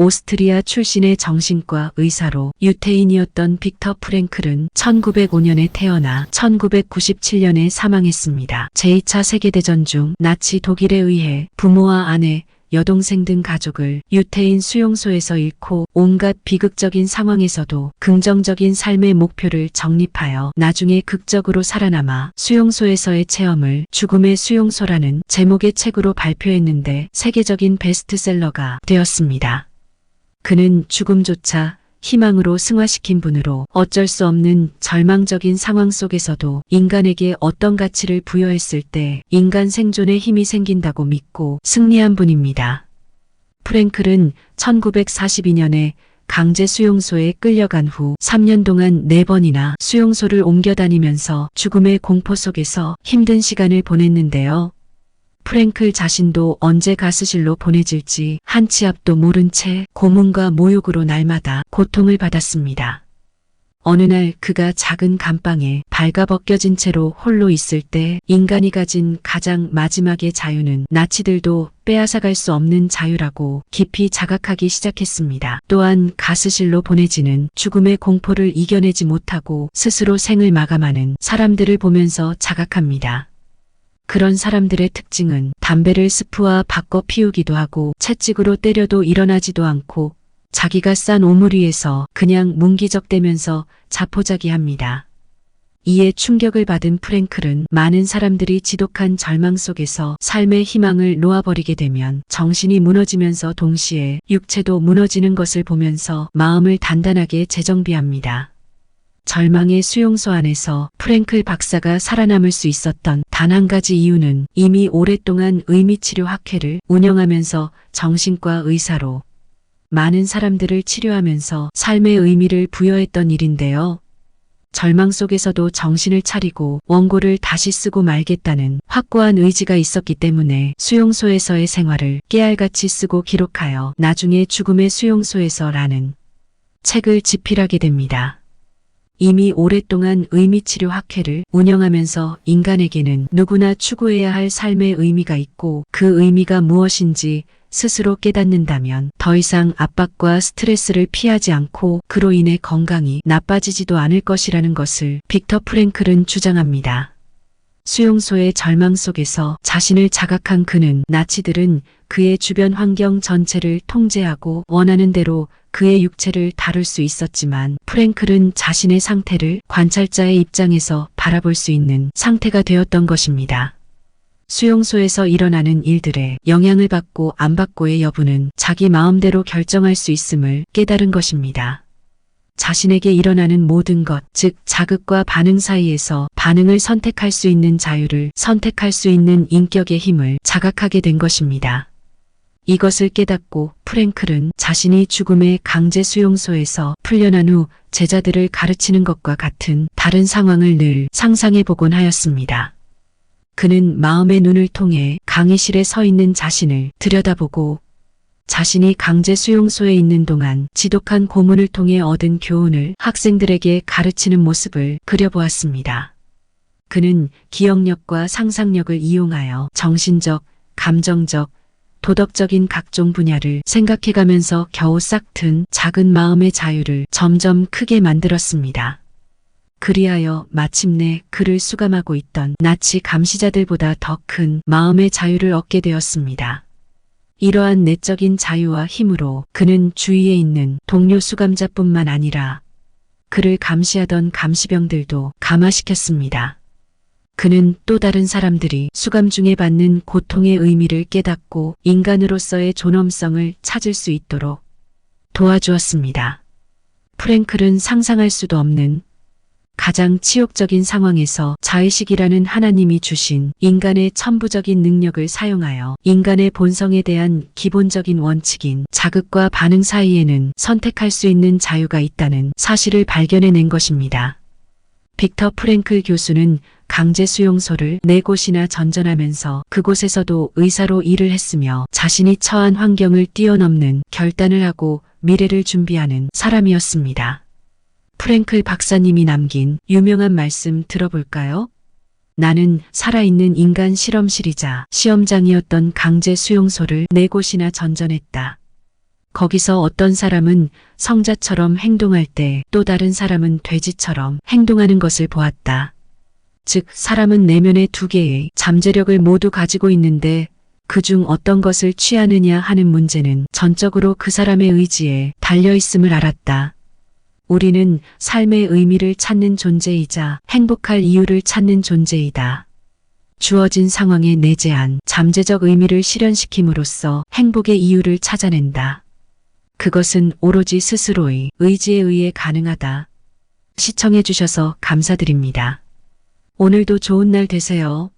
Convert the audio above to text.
오스트리아 출신의 정신과 의사로 유태인이었던 빅터 프랭클은 1905년에 태어나 1997년에 사망했습니다. 제2차 세계대전 중 나치 독일에 의해 부모와 아내, 여동생 등 가족을 유태인 수용소에서 잃고 온갖 비극적인 상황에서도 긍정적인 삶의 목표를 정립하여 나중에 극적으로 살아남아 수용소에서의 체험을 죽음의 수용소라는 제목의 책으로 발표했는데 세계적인 베스트셀러가 되었습니다. 그는 죽음조차 희망으로 승화시킨 분으로 어쩔 수 없는 절망적인 상황 속에서도 인간에게 어떤 가치를 부여했을 때 인간 생존에 힘이 생긴다고 믿고 승리한 분입니다. 프랭클은 1942년에 강제 수용소에 끌려간 후 3년 동안 4번이나 수용소를 옮겨 다니면서 죽음의 공포 속에서 힘든 시간을 보냈는데요. 프랭클 자신도 언제 가스실로 보내질지 한 치 앞도 모른 채 고문과 모욕으로 날마다 고통을 받았습니다. 어느 날 그가 작은 감방에 발가벗겨진 채로 홀로 있을 때 인간이 가진 가장 마지막의 자유는 나치들도 빼앗아갈 수 없는 자유라고 깊이 자각하기 시작했습니다. 또한 가스실로 보내지는 죽음의 공포를 이겨내지 못하고 스스로 생을 마감하는 사람들을 보면서 자각합니다. 그런 사람들의 특징은 담배를 스프와 바꿔 피우기도 하고 채찍으로 때려도 일어나지도 않고 자기가 싼 오물 위에서 그냥 문기적대면서 자포자기합니다. 이에 충격을 받은 프랭클은 많은 사람들이 지독한 절망 속에서 삶의 희망을 놓아버리게 되면 정신이 무너지면서 동시에 육체도 무너지는 것을 보면서 마음을 단단하게 재정비합니다. 절망의 수용소 안에서 프랭클 박사가 살아남을 수 있었던 단 한 가지 이유는 이미 오랫동안 의미치료 학회를 운영하면서 정신과 의사로 많은 사람들을 치료하면서 삶의 의미를 부여했던 일인데요. 절망 속에서도 정신을 차리고 원고를 다시 쓰고 말겠다는 확고한 의지가 있었기 때문에 수용소에서의 생활을 깨알같이 쓰고 기록하여 나중에 죽음의 수용소에서라는 책을 집필하게 됩니다. 이미 오랫동안 의미치료 학회를 운영하면서 인간에게는 누구나 추구해야 할 삶의 의미가 있고 그 의미가 무엇인지 스스로 깨닫는다면 더 이상 압박과 스트레스를 피하지 않고 그로 인해 건강이 나빠지지도 않을 것이라는 것을 빅터 프랭클은 주장합니다. 수용소의 절망 속에서 자신을 자각한 그는 나치들은 그의 주변 환경 전체를 통제하고 원하는 대로 그의 육체를 다룰 수 있었지만 프랭클은 자신의 상태를 관찰자의 입장에서 바라볼 수 있는 상태가 되었던 것입니다. 수용소에서 일어나는 일들에 영향을 받고 안 받고의 여부는 자기 마음대로 결정할 수 있음을 깨달은 것입니다. 자신에게 일어나는 모든 것, 즉 자극과 반응 사이에서 반응을 선택할 수 있는 자유를 선택할 수 있는 인격의 힘을 자각하게 된 것입니다. 이것을 깨닫고 프랭클은 자신이 죽음의 강제 수용소에서 풀려난 후 제자들을 가르치는 것과 같은 다른 상황을 늘 상상해 보곤 하였습니다. 그는 마음의 눈을 통해 강의실에 서 있는 자신을 들여다보고 자신이 강제 수용소에 있는 동안 지독한 고문을 통해 얻은 교훈을 학생들에게 가르치는 모습을 그려보았습니다. 그는 기억력과 상상력을 이용하여 정신적, 감정적, 도덕적인 각종 분야를 생각해가면서 겨우 싹 튼 작은 마음의 자유를 점점 크게 만들었습니다. 그리하여 마침내 그를 수감하고 있던 나치 감시자들보다 더 큰 마음의 자유를 얻게 되었습니다. 이러한 내적인 자유와 힘으로 그는 주위에 있는 동료 수감자뿐만 아니라 그를 감시하던 감시병들도 감화시켰습니다. 그는 또 다른 사람들이 수감 중에 받는 고통의 의미를 깨닫고 인간으로서의 존엄성을 찾을 수 있도록 도와주었습니다. 프랭클은 상상할 수도 없는 가장 치욕적인 상황에서 자의식이라는 하나님이 주신 인간의 천부적인 능력을 사용하여 인간의 본성에 대한 기본적인 원칙인 자극과 반응 사이에는 선택할 수 있는 자유가 있다는 사실을 발견해낸 것입니다. 빅터 프랭클 교수는 강제 수용소를 4곳이나 전전하면서 그곳에서도 의사로 일을 했으며 자신이 처한 환경을 뛰어넘는 결단을 하고 미래를 준비하는 사람이었습니다. 프랭클 박사님이 남긴 유명한 말씀 들어볼까요? 나는 살아있는 인간 실험실이자 시험장이었던 강제 수용소를 4곳이나 전전했다. 거기서 어떤 사람은 성자처럼 행동할 때 또 다른 사람은 돼지처럼 행동하는 것을 보았다. 즉, 사람은 내면의 두 개의 잠재력을 모두 가지고 있는데 그중 어떤 것을 취하느냐 하는 문제는 전적으로 그 사람의 의지에 달려 있음을 알았다. 우리는 삶의 의미를 찾는 존재이자 행복할 이유를 찾는 존재이다. 주어진 상황에 내재한 잠재적 의미를 실현시킴으로써 행복의 이유를 찾아낸다. 그것은 오로지 스스로의 의지에 의해 가능하다. 시청해 주셔서 감사드립니다. 오늘도 좋은 날 되세요.